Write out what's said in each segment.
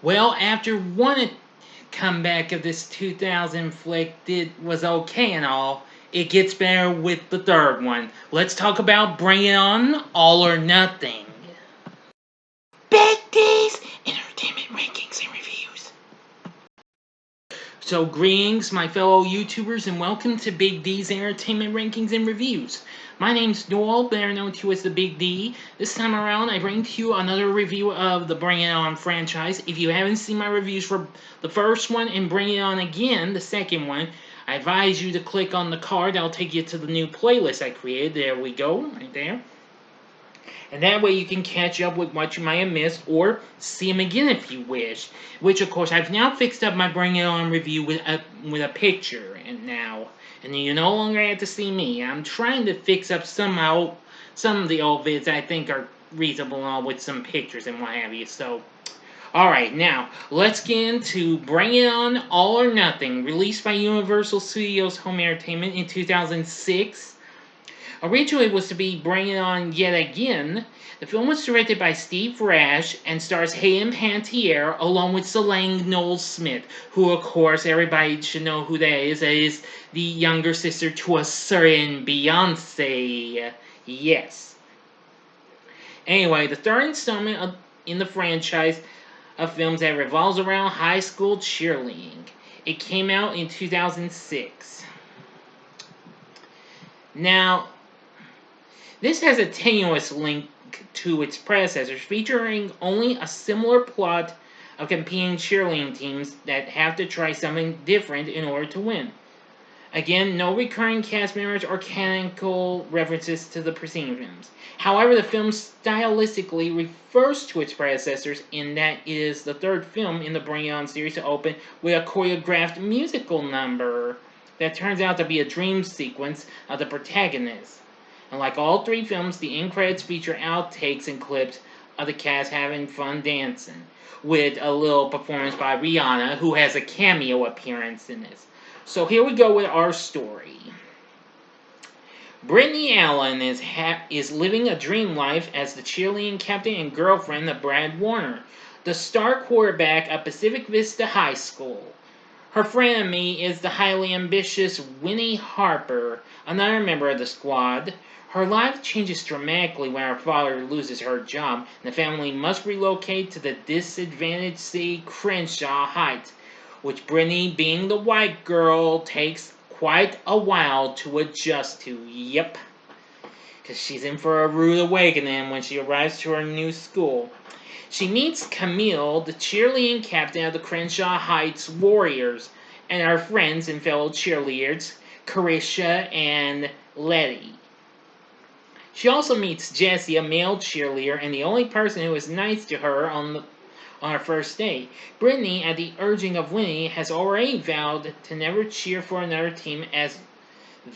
Well, after one comeback of this 2000 flick was okay and all, it gets better with the third one. Let's talk about Bring It On All or Nothing. Big D's Entertainment Rankings and Reviews. So, greetings, my fellow YouTubers, and welcome to Big D's Entertainment Rankings and Reviews. My name's Noel, better known to as the Big D. This time around, I bring to you another review of the Bring It On franchise. If you haven't seen my reviews for the first one and Bring It On Again, the second one, I advise you to click on the card. That'll take you to the new playlist I created. There we go, right there. And that way you can catch up with what you might have missed or see them again if you wish. Which, of course, I've now fixed up my Bring It On review with a picture and you no longer have to see me. I'm trying to fix up some of the old vids I think are reasonable and all with some pictures and what have you. So, alright, now, let's get into Bring It On All or Nothing, released by Universal Studios Home Entertainment in 2006. Originally, it was to be Bring It On Yet Again. The film was directed by Steve Rash and stars Hayden Panettiere along with Solange Knowles-Smith, who, of course, everybody should know who that is. That is the younger sister to a certain Beyonce. Yes. Anyway, the third installment in the franchise of films that revolves around high school cheerleading. It came out in 2006. Now, this has a tenuous link to its predecessors, featuring only a similar plot of competing cheerleading teams that have to try something different in order to win. Again, no recurring cast members or canonical references to the preceding films. However, the film stylistically refers to its predecessors in that it is the third film in the Bring It On series to open with a choreographed musical number that turns out to be a dream sequence of the protagonist. And like all three films, the end credits feature outtakes and clips of the cast having fun dancing, with a little performance by Rihanna, who has a cameo appearance in this. So here we go with our story. Brittany Allen is living a dream life as the cheerleading captain and girlfriend of Brad Warner, the star quarterback of Pacific Vista High School. Her frenemy is the highly ambitious Winnie Harper, another member of the squad. Her life changes dramatically when her father loses her job, and the family must relocate to the disadvantaged city Crenshaw Heights, which Brittany, being the white girl, takes quite a while to adjust to. Yep. Because she's in for a rude awakening when she arrives to her new school. She meets Camille, the cheerleading captain of the Crenshaw Heights Warriors, and her friends and fellow cheerleaders, Carisha and Letty. She also meets Jessie, a male cheerleader, and the only person who is nice to her on her first date. Brittany, at the urging of Winnie, has already vowed to never cheer for another team, as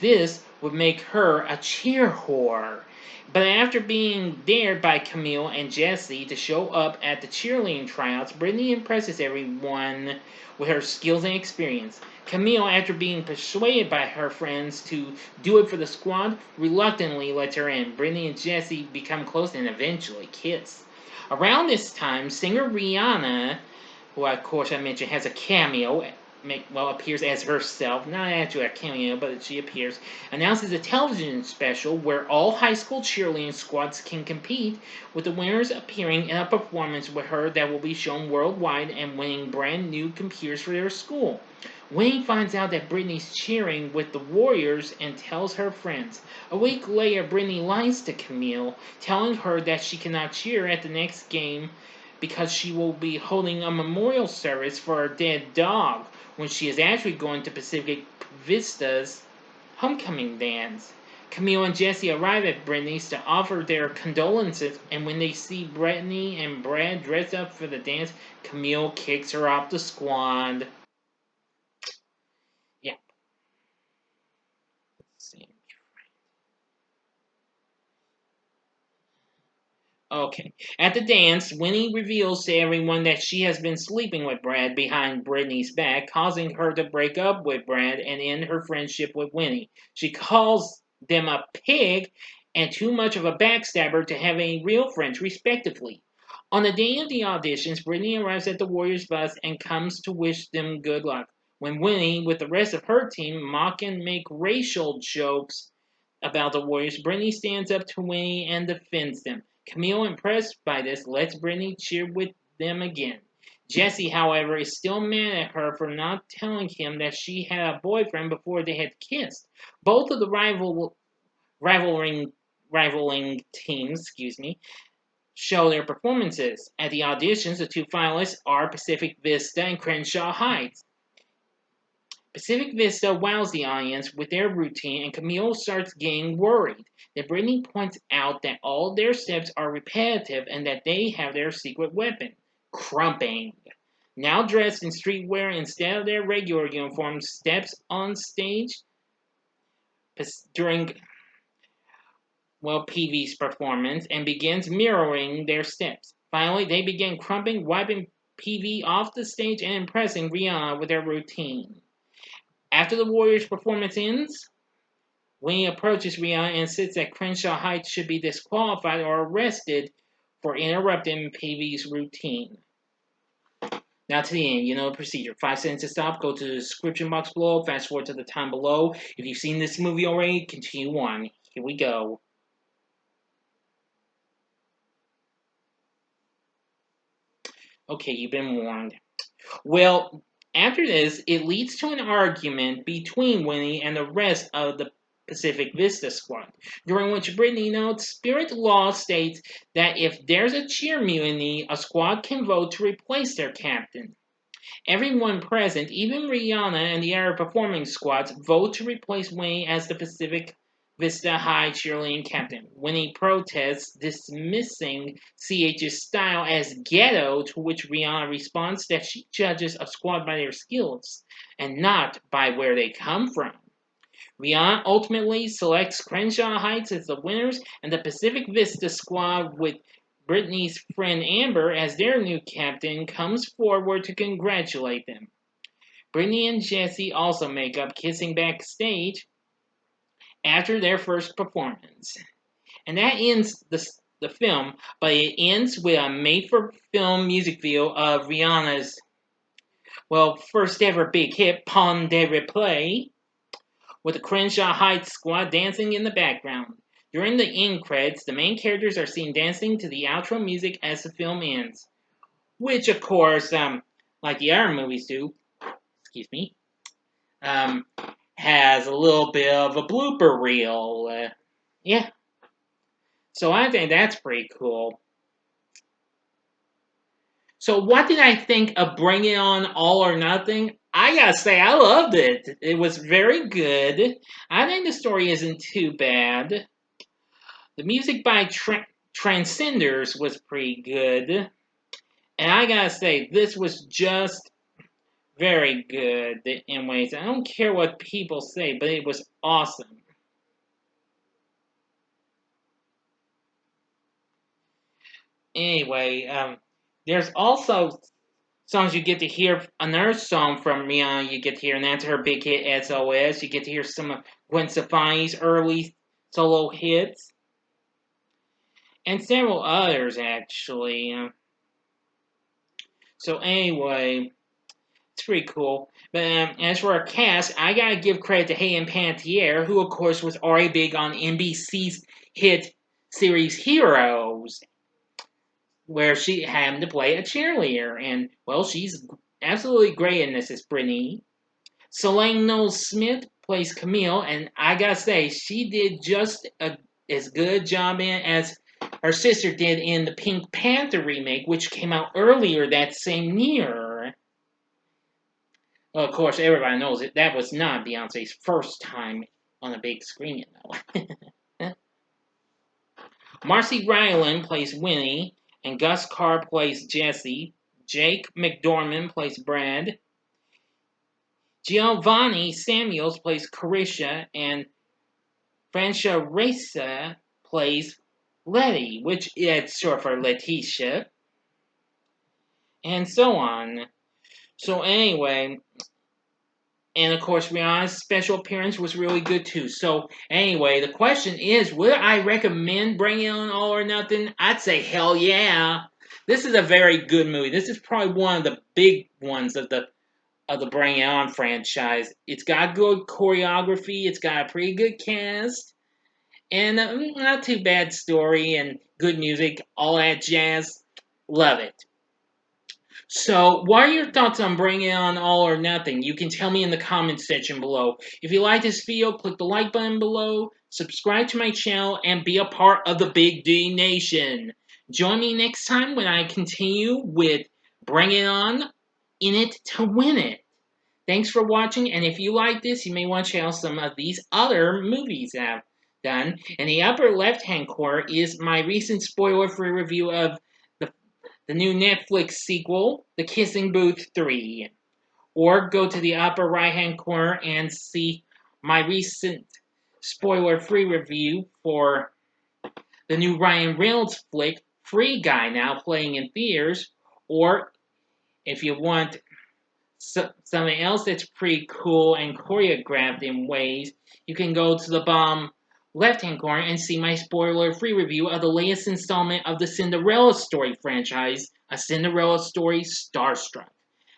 this would make her a cheer whore. But after being dared by Camille and Jessie to show up at the cheerleading tryouts, Brittany impresses everyone with her skills and experience. Camille, after being persuaded by her friends to do it for the squad, reluctantly lets her in. Brittany and Jessie become close and eventually kiss. Around this time, singer Rihanna, who of course I mentioned has a cameo, appears as herself, not actually a cameo, but she appears, announces a television special where all high school cheerleading squads can compete, with the winners appearing in a performance with her that will be shown worldwide and winning brand new computers for their school. Winnie finds out that Brittany's cheering with the Warriors and tells her friends. A week later, Brittany lies to Camille, telling her that she cannot cheer at the next game because she will be holding a memorial service for her dead dog, when she is actually going to Pacific Vista's homecoming dance. Camille and Jessie arrive at Brittany's to offer their condolences, and when they see Brittany and Brad dressed up for the dance, Camille kicks her off the squad. Yeah. Okay. At the dance, Winnie reveals to everyone that she has been sleeping with Brad behind Brittany's back, causing her to break up with Brad and end her friendship with Winnie. She calls them a pig and too much of a backstabber to have any real friends, respectively. On the day of the auditions, Brittany arrives at the Warriors bus and comes to wish them good luck. When Winnie, with the rest of her team, mock and make racial jokes about the Warriors, Brittany stands up to Winnie and defends them. Camille, impressed by this, lets Brittany cheer with them again. Jesse, however, is still mad at her for not telling him that she had a boyfriend before they had kissed. Both of the rivaling teams, show their performances. At the auditions, the two finalists are Pacific Vista and Crenshaw Heights. Pacific Vista wows the audience with their routine, and Camille starts getting worried. Then Brittany points out that all their steps are repetitive and that they have their secret weapon, crumping. Now dressed in streetwear instead of their regular uniform, steps on stage during PV's performance and begins mirroring their steps. Finally, they begin crumping, wiping PV off the stage and impressing Rihanna with their routine. After the Warriors' performance ends, Winnie approaches Rihanna and insists that Crenshaw Heights should be disqualified or arrested for interrupting PV's routine. Now to the end, you know the procedure. 5 seconds to stop, go to the description box below, fast forward to the time below. If you've seen this movie already, continue on. Here we go. Okay, you've been warned. Well, after this, it leads to an argument between Winnie and the rest of the Pacific Vista squad, during which Brittany notes spirit law states that if there's a cheer mutiny, a squad can vote to replace their captain. Everyone present, even Rihanna and the other performing squads, vote to replace Winnie as the Pacific Vista High cheerleading captain. Winnie protests, dismissing CH's style as ghetto, to which Rihanna responds that she judges a squad by their skills and not by where they come from. Rihanna ultimately selects Crenshaw Heights as the winners, and the Pacific Vista squad, with Brittany's friend Amber as their new captain, comes forward to congratulate them. Brittany and Jesse also make up, kissing backstage after their first performance. And that ends the film, but it ends with a made-for-film music video of Rihanna's, first ever big hit, Panettiere Play, with the Crenshaw Heights squad dancing in the background. During the end credits, the main characters are seen dancing to the outro music as the film ends. Which, of course, like the other movies do, has a little bit of a blooper reel. Yeah. So I think that's pretty cool. So what did I think of Bring It On All or Nothing? I gotta say, I loved it. It was very good. I think the story isn't too bad. The music by Transcenders was pretty good. And I gotta say, this was just very good in ways. I don't care what people say, but it was awesome. Anyway, there's also songs you get to hear. Another song from Rihanna you get to hear, and that's her big hit SOS. You get to hear some of Gwen Stefani's early solo hits, and several others actually. So anyway, it's pretty cool. But as for our cast, I gotta give credit to Hayden Panettiere, who of course was already big on NBC's hit series Heroes, where she happened to play a cheerleader, and she's absolutely great in this as Brittany. Solange Knowles-Smith plays Camille, and I gotta say, she did just as good a job in it as her sister did in the Pink Panther remake, which came out earlier that same year. Well, of course, everybody knows it. That was not Beyonce's first time on a big screen, though. Marcy Ryland plays Winnie, and Gus Carr plays Jesse. Jake McDormand plays Brad. Giovanni Samuels plays Carisha, and Francia Reza plays Letty, which is short for Letitia, and so on. So anyway, and of course Rihanna's special appearance was really good too. So anyway, the question is, would I recommend Bring It On All or Nothing? I'd say hell yeah. This is a very good movie. This is probably one of the big ones of the Bring It On franchise. It's got good choreography. It's got a pretty good cast. And not too bad story and good music. All that jazz. Love it. So, what are your thoughts on Bring It On All or Nothing? You can tell me in the comments section below. If you like this video, click the like button below, subscribe to my channel, and be a part of the Big D Nation. Join me next time when I continue with Bring It On, In It to Win It. Thanks for watching, and if you like this, you may want to check out some of these other movies that I've done. In the upper left-hand corner is my recent spoiler-free review of the new Netflix sequel, The Kissing Booth 3. Or go to the upper right-hand corner and see my recent spoiler-free review for the new Ryan Reynolds flick, Free Guy, now playing in theaters. Or if you want something else that's pretty cool and choreographed in ways, you can go to the bottom left-hand corner and see my spoiler-free review of the latest installment of the Cinderella Story franchise, A Cinderella Story Starstruck.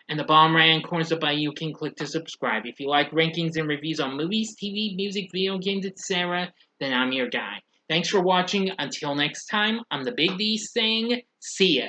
And the bottom right-hand corner is a button you can click to subscribe. If you like rankings and reviews on movies, TV, music, video games, etc., then I'm your guy. Thanks for watching. Until next time, I'm the Big D saying, see ya.